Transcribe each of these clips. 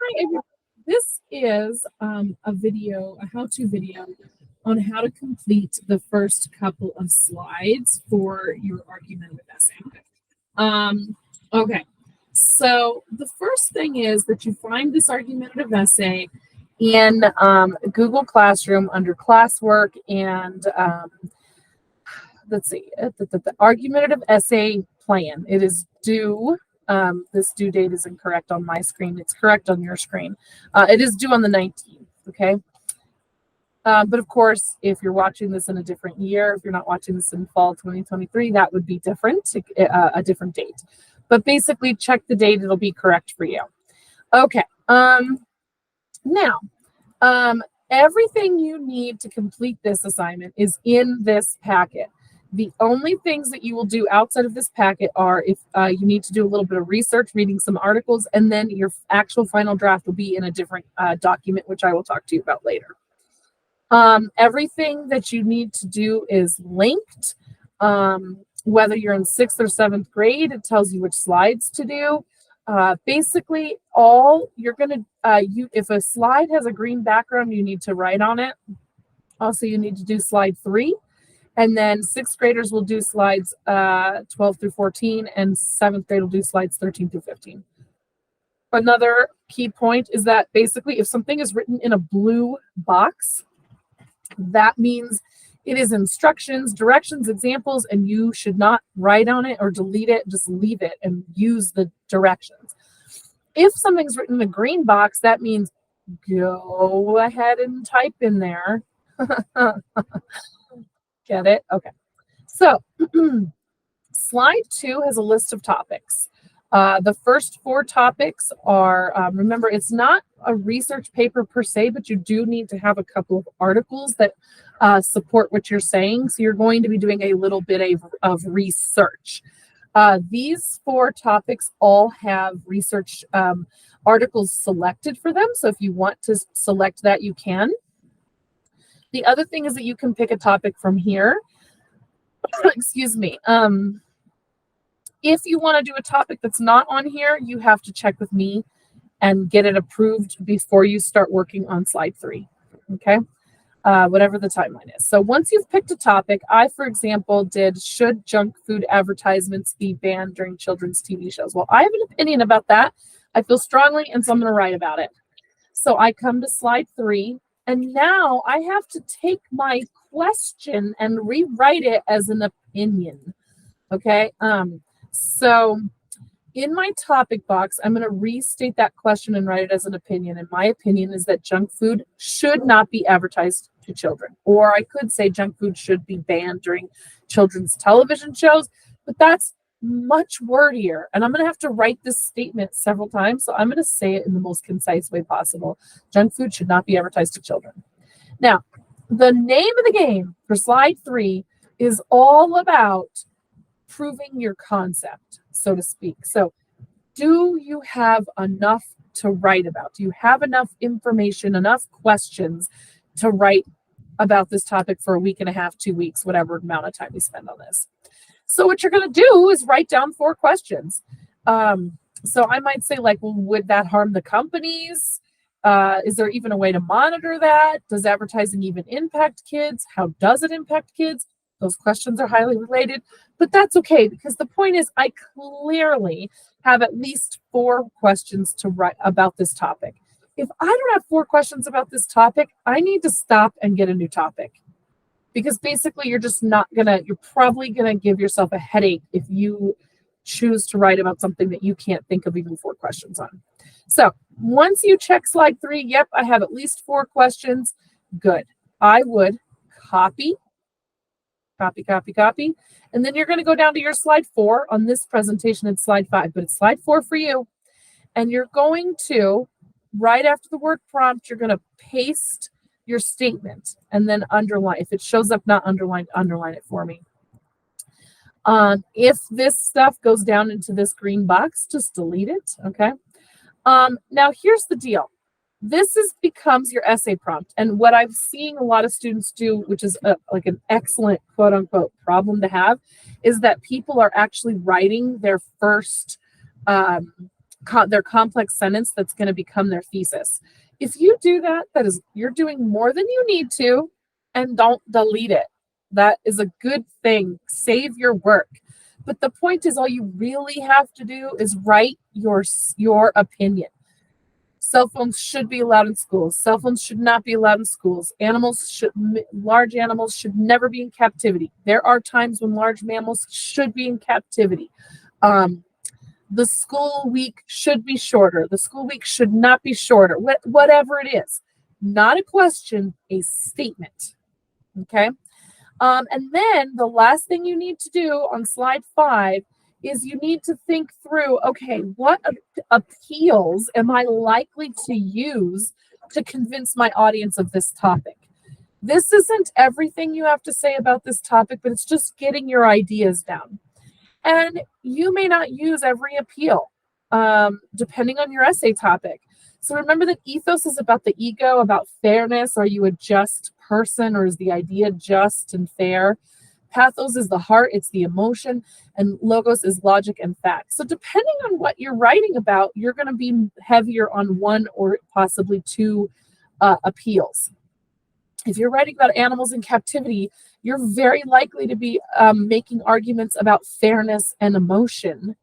everybody. This is a video, a how-to video on how to complete the first couple of slides for your argumentative essay. Okay, so the first thing is that you find this argumentative essay in Google Classroom under classwork and let's see, the argumentative essay plan. It is due. This due date is incorrect on my screen. It's correct on your screen. It is due on the 19th, okay? But of course, if you're watching this in a different year, if you're not watching this in fall 2023, that would be different, a different date. But basically, check the date. It'll be correct for you. Okay. Now, everything you need to complete this assignment is in this packet. The only things that you will do outside of this packet are if you need to do a little bit of research, reading some articles, and then your actual final draft will be in a different document, which I will talk to you about later. Everything that you need to do is linked. Whether you're in 6th or 7th grade, it tells you which slides to do. Basically, all you're going to, if a slide has a green background, you need to write on it. Also, you need to do slide 3. And then 6th graders will do slides 12 through 14, and 7th grade will do slides 13 through 15. Another key point is that basically if something is written in a blue box, that means it is instructions, directions, examples, and you should not write on it or delete it. Just leave it and use the directions. If something's written in a green box, that means go ahead and type in there. Get it? Okay. So slide 2 has a list of topics. The first 4 topics are, remember, it's not a research paper per se, but you do need to have a couple of articles that support what you're saying. So you're going to be doing a little bit of research. These 4 topics all have research articles selected for them. So if you want to select that, you can. The other thing is that you can pick a topic from here. Excuse me. If you want to do a topic that's not on here, you have to check with me and get it approved before you start working on slide 3. Okay? Whatever the timeline is. So once you've picked a topic, I, for example, did should junk food advertisements be banned during children's TV shows? Well, I have an opinion about that. I feel strongly, and so I'm going to write about it. So I come to slide 3. And now I have to take my question and rewrite it as an opinion. Okay. So in my topic box, I'm going to restate that question and write it as an opinion. And my opinion is that junk food should not be advertised to children. Or I could say junk food should be banned during children's television shows, but that's much wordier. And I'm going to have to write this statement several times. So I'm going to say it in the most concise way possible. Junk food should not be advertised to children. Now, the name of the game for slide 3 is all about proving your concept, so to speak. So do you have enough to write about? Do you have enough information, enough questions to write about this topic for a week and a half, 2 weeks, whatever amount of time we spend on this? So what you're going to do is write down 4 questions. So I might say, like, well, would that harm the companies? Is there even a way to monitor that? Does advertising even impact kids? How does it impact kids? Those questions are highly related, but that's okay because the point is I clearly have at least 4 questions to write about this topic. If I don't have 4 questions about this topic, I need to stop and get a new topic. Because basically you're probably gonna give yourself a headache if you choose to write about something that you can't think of even 4 questions on. So once you check slide 3, yep, I have at least 4 questions. Good. I would copy. And then you're going to go down to your slide 4. On this presentation, it's slide 5, but it's slide 4 for you. And you're going to, right after the word prompt, you're going to paste your statement and then underline. If it shows up not underlined, underline it for me. If this stuff goes down into this green box, just delete it, okay? Now, here's the deal. This becomes your essay prompt. And what I'm seeing a lot of students do, which is like an excellent quote unquote problem to have, is that people are actually writing their first their complex sentence that's going to become their thesis. If you do that, you're doing more than you need to, and don't delete it. That is a good thing. Save your work. But the point is, all you really have to do is write your opinion. Cell phones should be allowed in schools. Cell phones should not be allowed in schools. Large animals should never be in captivity. There are times when large mammals should be in captivity. The school week should be shorter. The school week should not be shorter. Whatever it is, not a question, a statement. Okay. And then the last thing you need to do on slide 5 is you need to think through, okay, what appeals am I likely to use to convince my audience of this topic? This isn't everything you have to say about this topic, but it's just getting your ideas down. And you may not use every appeal, depending on your essay topic. So remember that ethos is about the ego, about fairness. Are you a just person, or is the idea just and fair? Pathos is the heart, it's the emotion, and logos is logic and fact. So depending on what you're writing about, you're going to be heavier on one or possibly two appeals. If you're writing about animals in captivity, you're very likely to be making arguments about fairness and emotion,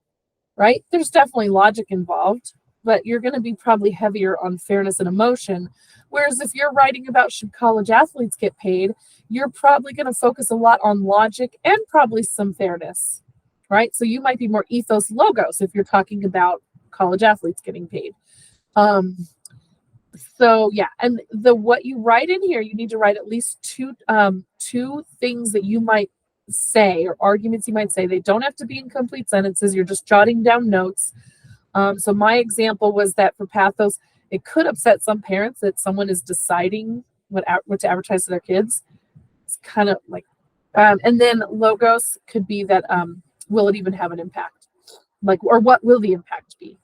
right? There's definitely logic involved, but you're going to be probably heavier on fairness and emotion. Whereas if you're writing about should college athletes get paid, you're probably going to focus a lot on logic and probably some fairness, right? So you might be more ethos logos if you're talking about college athletes getting paid. So yeah, and what you write in here, you need to write at least two things that you might say, or arguments you might say. They don't have to be in complete sentences. You're just jotting down notes. So my example was that for pathos, it could upset some parents that someone is deciding what to advertise to their kids. It's kind of like, and then logos could be that will it even have an impact? Or what will the impact be?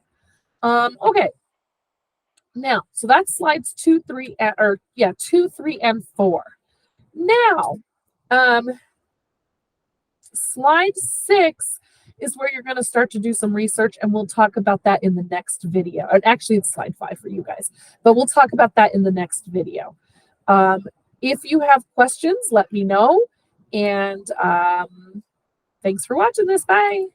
Okay. Now, so that's slides 2, 3, 2, 3, and 4. Now, slide 6 is where you're going to start to do some research, and we'll talk about that in the next video. And actually, it's slide 5 for you guys, but we'll talk about that in the next video. If you have questions, let me know. And thanks for watching this. Bye.